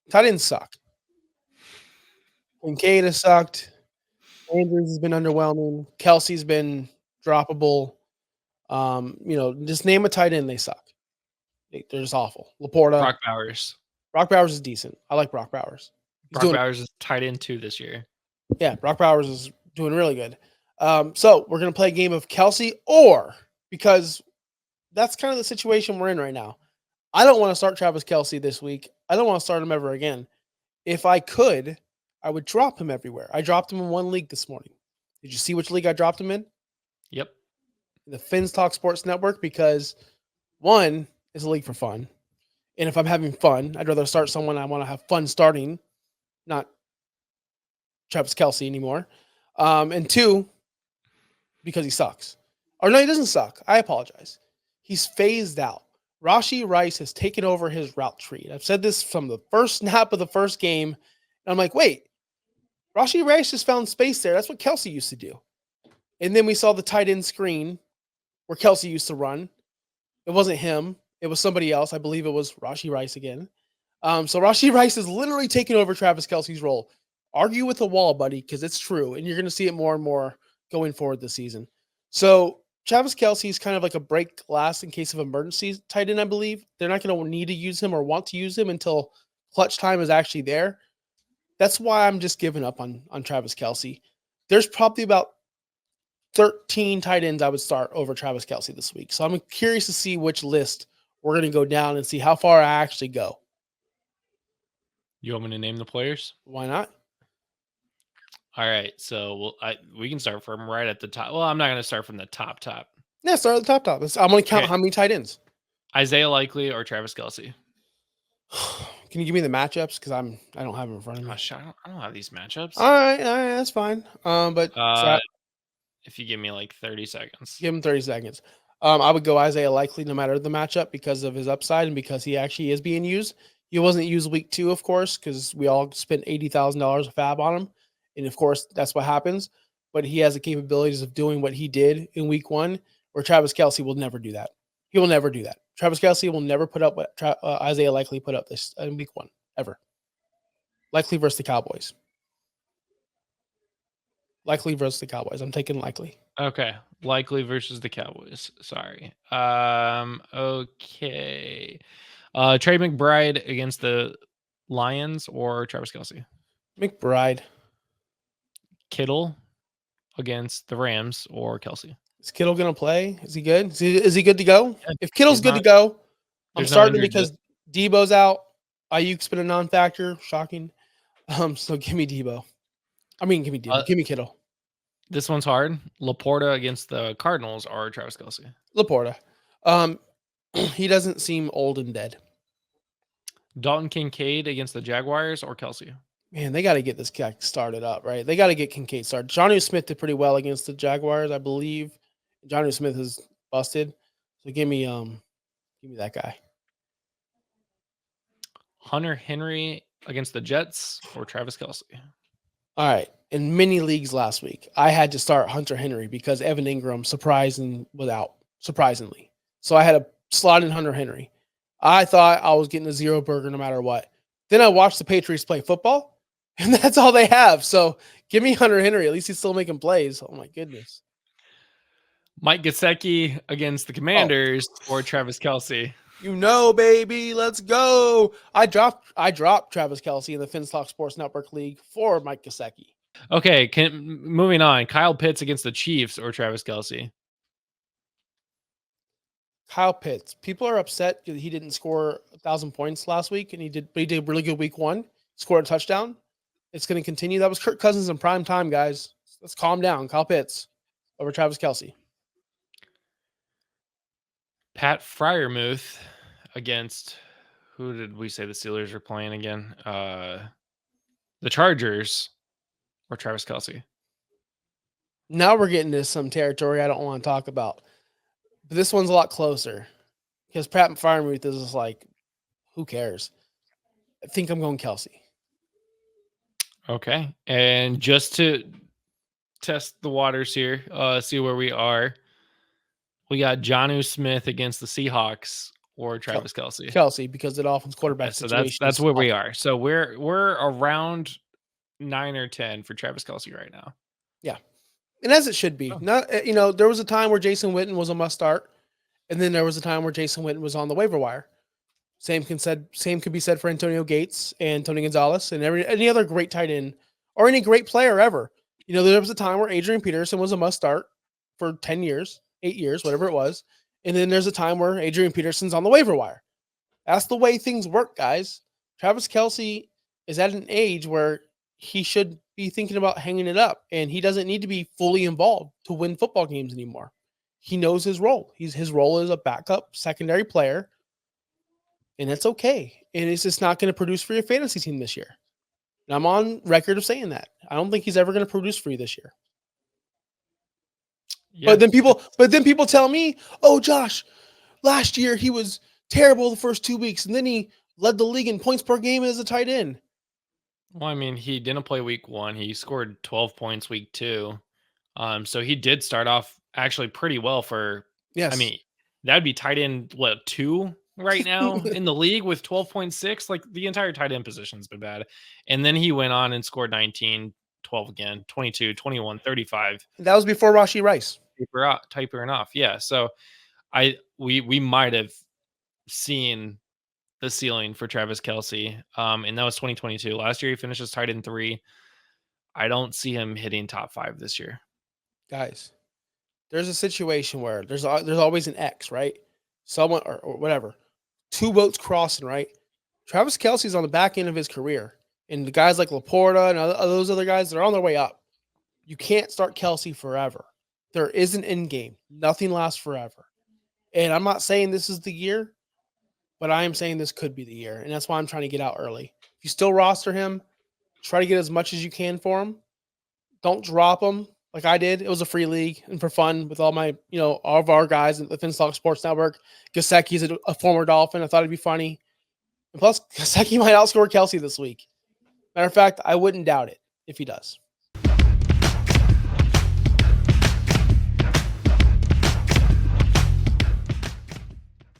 Tight ends suck. Kincaid has sucked. Andrews has been underwhelming. Kelsey's been droppable. Just name a tight end, they suck. They're just awful. Laporta, Brock Bowers. Brock Bowers is decent. I like Brock Bowers. He's Brock doing Bowers is tight end 2 this year. Yeah, Brock Bowers is doing really good. So we're gonna play a game of Kelce or because that's kind of the situation we're in right now. I don't want to start Travis Kelce this week. I don't want to start him ever again. If I could, I would drop him everywhere. I dropped him in one league this morning. Did you see which league I dropped him in? Yep. The Fins Talk Sports Network, because one is a league for fun. And if I'm having fun, I'd rather start someone I want to have fun starting, not Travis Kelce anymore. And two, because he sucks. Or no, he doesn't suck. I apologize. He's phased out. Rashee Rice has taken over his route tree. I've said this from the first snap of the first game. And I'm like, wait, Rashee Rice just found space there. That's what Kelce used to do. And then we saw the tight end screen where Kelce used to run. It wasn't him. It was somebody else. I believe it was Rashee Rice again. So Rashee Rice is literally taking over Travis Kelce's role. Argue with the wall, buddy, because it's true. And you're going to see it more and more going forward this season. So Travis Kelce is kind of like a break glass in case of emergencies tight end, I believe. They're not going to need to use him or want to use him until clutch time is actually there. That's why I'm just giving up on Travis Kelce. There's probably about 13 tight ends I would start over Travis Kelce this week. So I'm curious to see which list we're going to go down and see how far I actually go. You want me to name the players? Why not? All right. So we can start from right at the top. Well, I'm not going to start from the top. Yeah, start at the top. I'm going to count how many tight ends. Isaiah Likely or Travis Kelce? Can you give me the matchups? Because I don't have them in front of me. Gosh, I don't have these matchups. All right, that's fine. If you give me like 30 seconds. Give him 30 seconds. I would go Isaiah Likely no matter the matchup because of his upside and because he actually is being used. He wasn't used week 2, of course, because we all spent $80,000 of fab on him. And of course, that's what happens. But he has the capabilities of doing what he did in week 1, where Travis Kelce will never do that. He will never do that. Travis Kelce will never put up what Isaiah Likely put up this in week 1, ever. Likely versus the Cowboys. Likely versus the Cowboys. I'm taking Likely. Okay. Likely versus the Cowboys. Sorry. Okay. Trey McBride against the Lions or Travis Kelce? McBride. Kittle against the Rams or Kelce? Is Kittle going to play? Is he good? Is he good to go? Yeah, if Kittle's good to go, I'm starting because yet. Debo's out. Ayuk's been a non-factor. Shocking. So give me Debo. Give me Debo. Give me Kittle. This one's hard. Laporta against the Cardinals or Travis Kelce? Laporta. He doesn't seem old and dead. Dalton Kincaid against the Jaguars or Kelce? Man, they got to get this guy started up, right? They got to get Kincaid started. Jonnu Smith did pretty well against the Jaguars, I believe. Jonnu Smith is busted. So give me that guy. Hunter Henry against the Jets or Travis Kelce? All right. In many leagues last week, I had to start Hunter Henry because Evan Ingram was out, surprisingly. So I had to slot in Hunter Henry. I thought I was getting a zero burger no matter what. Then I watched the Patriots play football, and that's all they have. So give me Hunter Henry. At least he's still making plays. Oh, my goodness. Mike Gesicki against the Commanders or Travis Kelce? Baby, let's go. I dropped Travis Kelce in the Finstock Sports Network League for Mike Gesicki. Okay, moving on. Kyle Pitts against the Chiefs or Travis Kelce? Kyle Pitts. People are upset because he didn't score 1,000 points last week, and he did really good week 1. Scored a touchdown. It's going to continue. That was Kirk Cousins in prime time, guys. Let's calm down. Kyle Pitts over Travis Kelce. Pat Freiermuth against, who did we say the Steelers are playing again? The Chargers or Travis Kelce? Now we're getting to some territory I don't want to talk about. But this one's a lot closer because Pat Freiermuth is just like, who cares? I think I'm going Kelce. Okay. And just to test the waters here, see where we are. We got Jonnu Smith against the Seahawks or Travis Kelce? Kelce, because the Dolphins quarterback Okay, so situation that's is where we awful. are. So we're around 9 or 10 for Travis Kelce right now. Yeah. And as it should be. Oh. Not there was a time where Jason Witten was a must start, and then there was a time where Jason Witten was on the waiver wire. Same could be said for Antonio Gates and Tony Gonzalez and any other great tight end or any great player ever. There was a time where Adrian Peterson was a must start for 10 years, 8 years, whatever it was. And then there's a time where Adrian Peterson's on the waiver wire. That's the way things work, guys. Travis Kelce is at an age where he should be thinking about hanging it up, and he doesn't need to be fully involved to win football games anymore. He knows his role. His role is a backup secondary player, and it's okay. And it's just not going to produce for your fantasy team this year. And I'm on record of saying that. I don't think he's ever going to produce for you this year. Yeah, But then people tell me, "Oh, Josh, last year he was terrible the first 2 weeks, and then he led the league in points per game as a tight end." well, I mean, he didn't play week 1. He scored 12 points week 2. So he did start off actually pretty well for. I Yes. mean, that'd be tight end 2 right now in the league with 12.6. Like the entire tight end position's been bad. And then he went on and scored 19, 12 again, 22, 21, 35. That was before Rashee Rice. Tapering off. Yeah. So we might have seen the ceiling for Travis Kelce. And that was 2022. Last year he finished as tight end 3. I don't see him hitting top 5 this year. Guys, there's a situation where there's always an X, right? Someone or whatever. 2 boats crossing, right? Travis Kelce's on the back end of his career. And the guys like Laporta and those other guys, they're on their way up. You can't start Kelce forever. There is an end game. Nothing lasts forever. And I'm not saying this is the year, but I am saying this could be the year. And that's why I'm trying to get out early. If you still roster him, try to get as much as you can for him. Don't drop him like I did. It was a free league and for fun with all my, all of our guys at the Finstock Sports Network. Gesicki's a former Dolphin. I thought it'd be funny. And plus, Gesicki might outscore Kelce this week. Matter of fact, I wouldn't doubt it if he does.